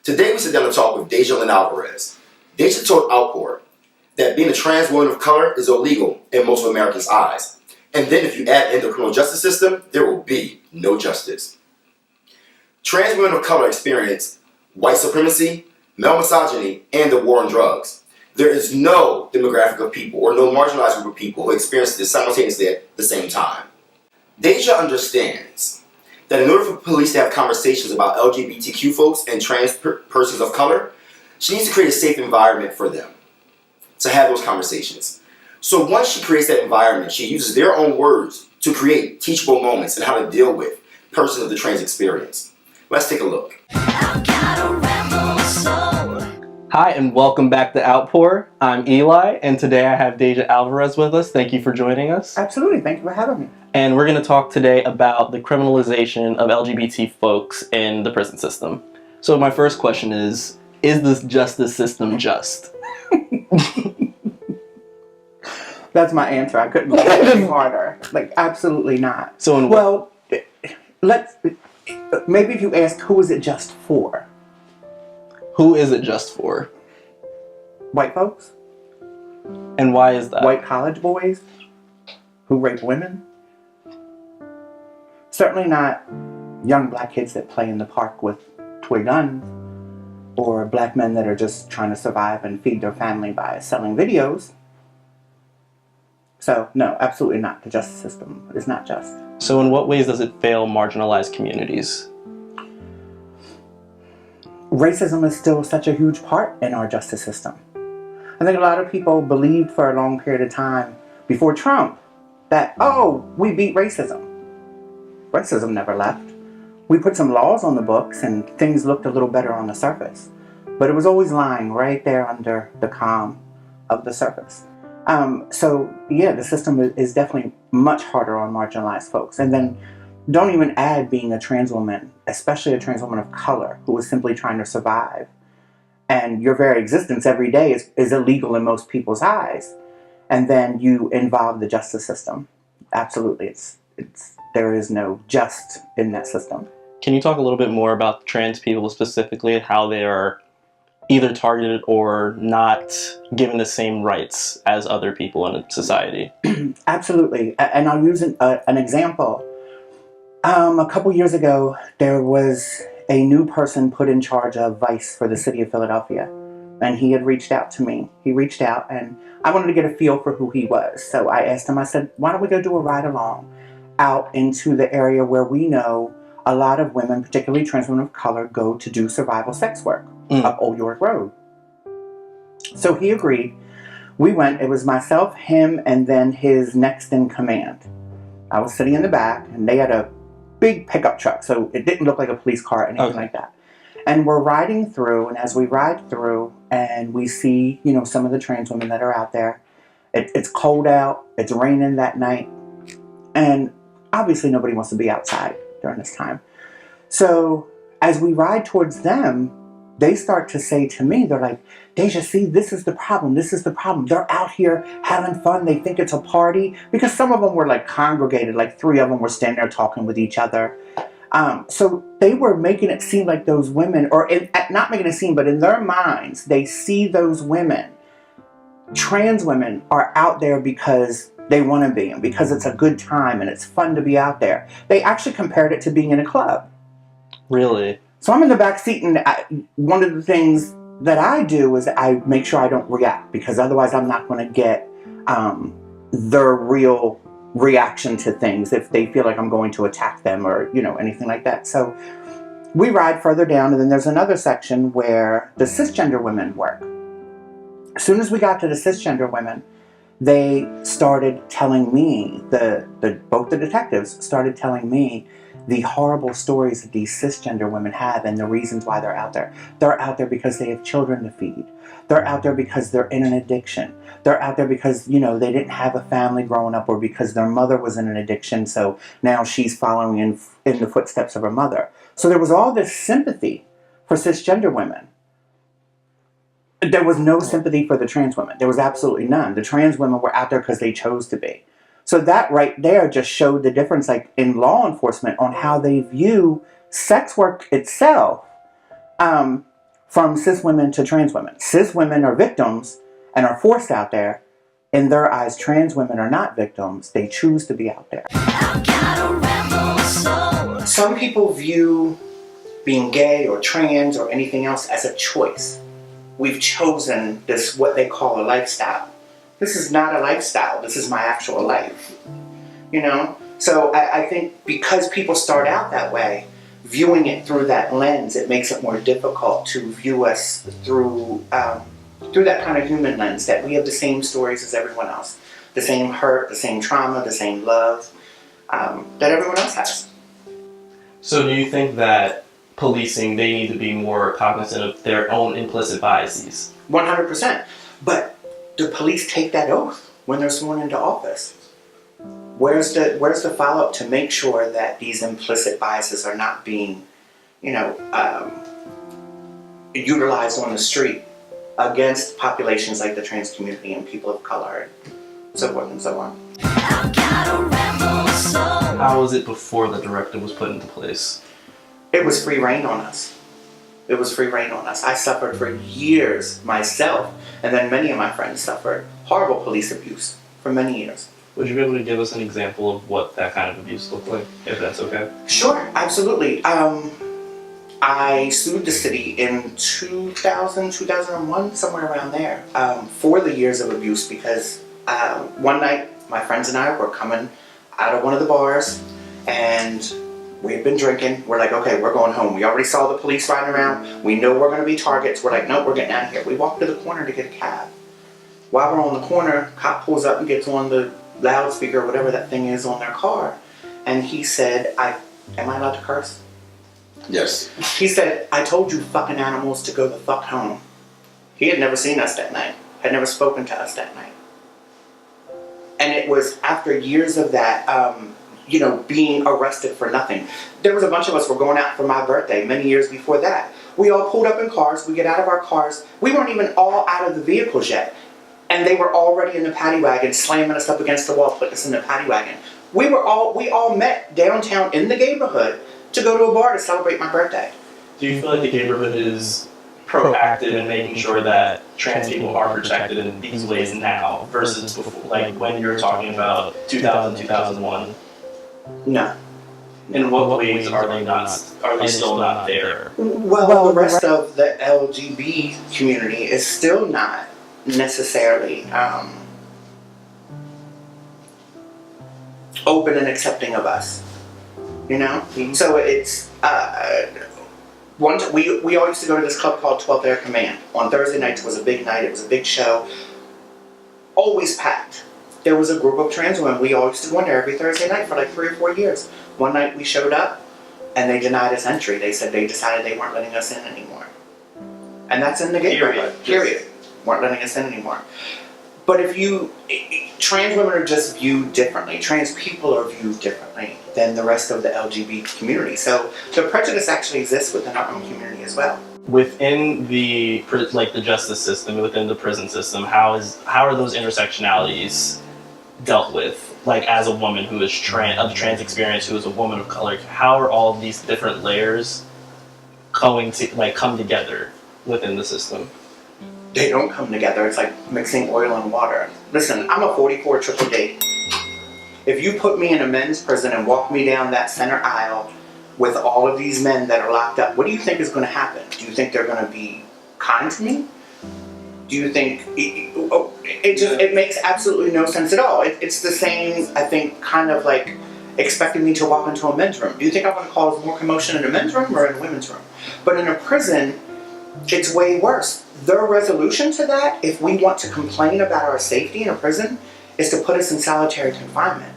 Today we sit down to talk with Deja Lynn Alvarez. Deja told OUTPour that being a trans woman of color is illegal in most of Americans' eyes. And then if you add in the criminal justice system, there will be no justice. Trans women of color experience white supremacy, male misogyny, and the war on drugs. There is no demographic of people or no marginalized group of people who experience this simultaneously at the same time. Deja understands that in order for police to have conversations about LGBTQ folks and trans persons of color, she needs to create a safe environment for them to have those conversations. So once she creates that environment, she uses their own words to create teachable moments and how to deal with persons of the trans experience. Let's take a look. Hi, and welcome back to OUTPour. I'm Eli, and today I have Deja Alvarez with us. Thank you for joining us. Absolutely. Thank you for having me. And we're going to talk today about the criminalization of LGBT folks in the prison system. So my first question is this justice system just? That's my answer. I couldn't make it any harder. Like, absolutely not. So maybe if you ask, who is it just for? Who is it just for? White folks. And why is that? White college boys who rape women. Certainly not young black kids that play in the park with toy guns, or black men that are just trying to survive and feed their family by selling videos. So, no, absolutely not. The justice system is not just. So in what ways does it fail marginalized communities? Racism is still such a huge part in our justice system. I think a lot of people believed for a long period of time before Trump that, we beat racism. Racism never left. We put some laws on the books and things looked a little better on the surface. But it was always lying right there under the calm of the surface. The system is definitely much harder on marginalized folks. And then don't even add being a trans woman, especially a trans woman of color, who is simply trying to survive. And your very existence every day is illegal in most people's eyes. And then you involve the justice system. Absolutely, there is no just in that system. Can you talk a little bit more about trans people specifically, how they are either targeted or not given the same rights as other people in society? Absolutely. And I'll use an example. A couple years ago, there was a new person put in charge of Vice for the city of Philadelphia. And he had reached out to me. He reached out and I wanted to get a feel for who he was. So I asked him, I said, why don't we go do a ride along out into the area where we know a lot of women, particularly trans women of color, go to do survival sex work up Old York Road. So he agreed. We went. It was myself, him, and then his next in command. I was sitting in the back, and they had a big pickup truck, so it didn't look like a police car or anything like that. And we're riding through, and as we ride through, and we see, some of the trans women that are out there. It's cold out. It's raining that night. And obviously nobody wants to be outside during this time. So as we ride towards them, they start to say to me, they're like, Deja, see, this is the problem. This is the problem. They're out here having fun. They think it's a party. Because some of them were like congregated, like 3 of them were standing there talking with each other. So they were making it seem like those women, not making it seem, but in their minds, they see those women, trans women, are out there because they want to be, and because it's a good time and it's fun to be out there. They actually compared it to being in a club. Really? So I'm in the back seat, and one of the things that I do is I make sure I don't react, because otherwise I'm not going to get their real reaction to things if they feel like I'm going to attack them or, anything like that. So we ride further down, and then there's another section where the cisgender women work. As soon as we got to the cisgender women, they started telling me, both the detectives started telling me the horrible stories that these cisgender women have and the reasons why they're out there. They're out there because they have children to feed. They're out there because they're in an addiction. They're out there because, they didn't have a family growing up, or because their mother was in an addiction, so now she's following in the footsteps of her mother. So there was all this sympathy for cisgender women. There was no sympathy for the trans women. There was absolutely none. The trans women were out there because they chose to be. So that right there just showed the difference, like in law enforcement, on how they view sex work itself. from cis women to trans women. Cis women are victims and are forced out there. In their eyes, trans women are not victims. They choose to be out there. Some people view being gay or trans or anything else as a choice. We've chosen this, what they call a lifestyle. This is not a lifestyle. This is my actual life. You know? So I think because people start out that way, viewing it through that lens, it makes it more difficult to view us through that kind of human lens, that we have the same stories as everyone else. The same hurt, the same trauma, the same love that everyone else has. So do you think that policing, they need to be more cognizant of their own implicit biases? 100%. But do police take that oath when they're sworn into office? Where's the follow-up to make sure that these implicit biases are not being, utilized on the street against populations like the trans community and people of color and so forth and so on? How was it before the directive was put into place? It was free reign on us. It was free reign on us. I suffered for years myself, and then many of my friends suffered horrible police abuse for many years. Would you be able to give us an example of what that kind of abuse looked like, if that's okay? Sure, absolutely. I sued the city in 2000, 2001, somewhere around there, for the years of abuse because one night my friends and I were coming out of one of the bars and we had been drinking. We're like, okay, we're going home. We already saw the police riding around. We know we're going to be targets. We're like, nope, we're getting out of here. We walked to the corner to get a cab. While we're on the corner, cop pulls up and gets on the loudspeaker, whatever that thing is on their car. And he said, am I allowed to curse? Yes. He said, I told you fucking animals to go the fuck home. He had never seen us that night. Had never spoken to us that night. And it was after years of that, being arrested for nothing. There was a bunch of us were going out for my birthday many years before that. We all pulled up in cars. We get out of our cars. We weren't even all out of the vehicles yet. And they were already in the paddy wagon, slamming us up against the wall, putting us in the paddy wagon. We all met downtown in the neighborhood to go to a bar to celebrate my birthday. Do you feel like the neighborhood is proactive in making sure that trans people are protected in these ways now versus before, like when you were talking about 2000, 2001? No. In what ways are they still not there? Well, the rest of the LGBT community is still not necessarily open and accepting of us. So it's we all used to go to this club called 12th Air Command. On Thursday nights was a big night. It was a big show. Always packed. There was a group of trans women. We all used to go in there every Thursday night for like 3 or 4 years. One night we showed up and they denied us entry. They said they decided they weren't letting us in anymore. And that's in the neighborhood. Period. Weren't letting us in anymore. But trans women are just viewed differently. Trans people are viewed differently than the rest of the LGBT community. So the prejudice actually exists within our own community as well. Within the justice system, within the prison system, how are those intersectionalities dealt with? Like as a woman who is of trans experience, who is a woman of color, how are all of these different layers come together within the system? They don't come together. It's like mixing oil and water. Listen, I'm a 44 triple D. If you put me in a men's prison and walk me down that center aisle with all of these men that are locked up, what do you think is going to happen? Do you think they're going to be kind to me? Do you think it makes absolutely no sense at all? It's the same, I think, kind of like expecting me to walk into a men's room. Do you think I'm going to cause more commotion in a men's room or in a women's room? But in a prison, it's way worse. Their resolution to that, if we want to complain about our safety in a prison, is to put us in solitary confinement.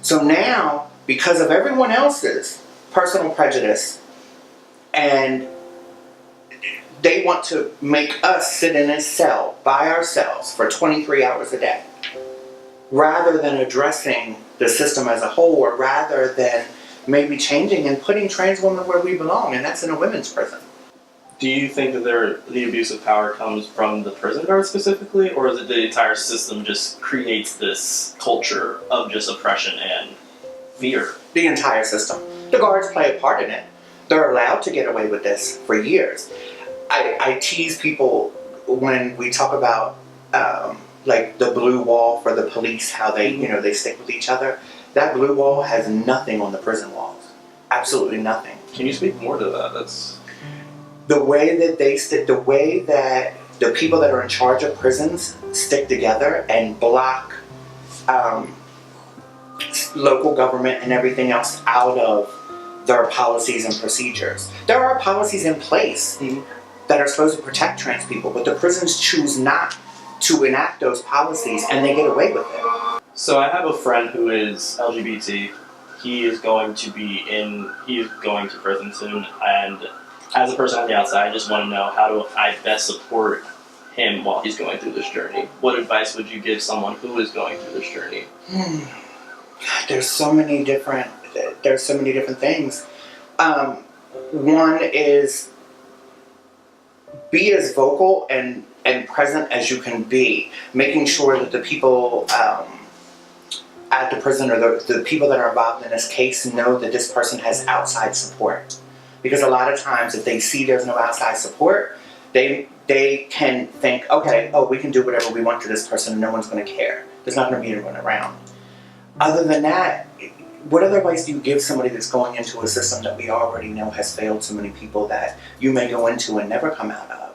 So now, because of everyone else's personal prejudice, and they want to make us sit in a cell by ourselves for 23 hours a day, rather than addressing the system as a whole, or rather than maybe changing and putting trans women where we belong, and that's in a women's prison. Do you think that the abuse of power comes from the prison guards specifically, or is it the entire system just creates this culture of just oppression and fear? The entire system. The guards play a part in it. They're allowed to get away with this for years. I tease people when we talk about like the blue wall for the police, how they they stick with each other. That blue wall has nothing on the prison walls. Absolutely nothing. Can you speak more to that? That's The way that they stick, the way that the people that are in charge of prisons stick together and block local government and everything else out of their policies and procedures. There are policies in place that are supposed to protect trans people, but the prisons choose not to enact those policies, and they get away with it. So I have a friend who is LGBT. He is going to prison soon, and as a person on the outside, I just want to know, how do I best support him while he's going through this journey? What advice would you give someone who is going through this journey? There's so many different things. One is be as vocal and present as you can be, making sure that the people at the prison, or the people that are involved in this case, know that this person has outside support. Because a lot of times, if they see there's no outside support, they can think, okay, we can do whatever we want to this person and no one's going to care. There's not going to be anyone around. Other than that, what other advice do you give somebody that's going into a system that we already know has failed so many people, that you may go into and never come out of?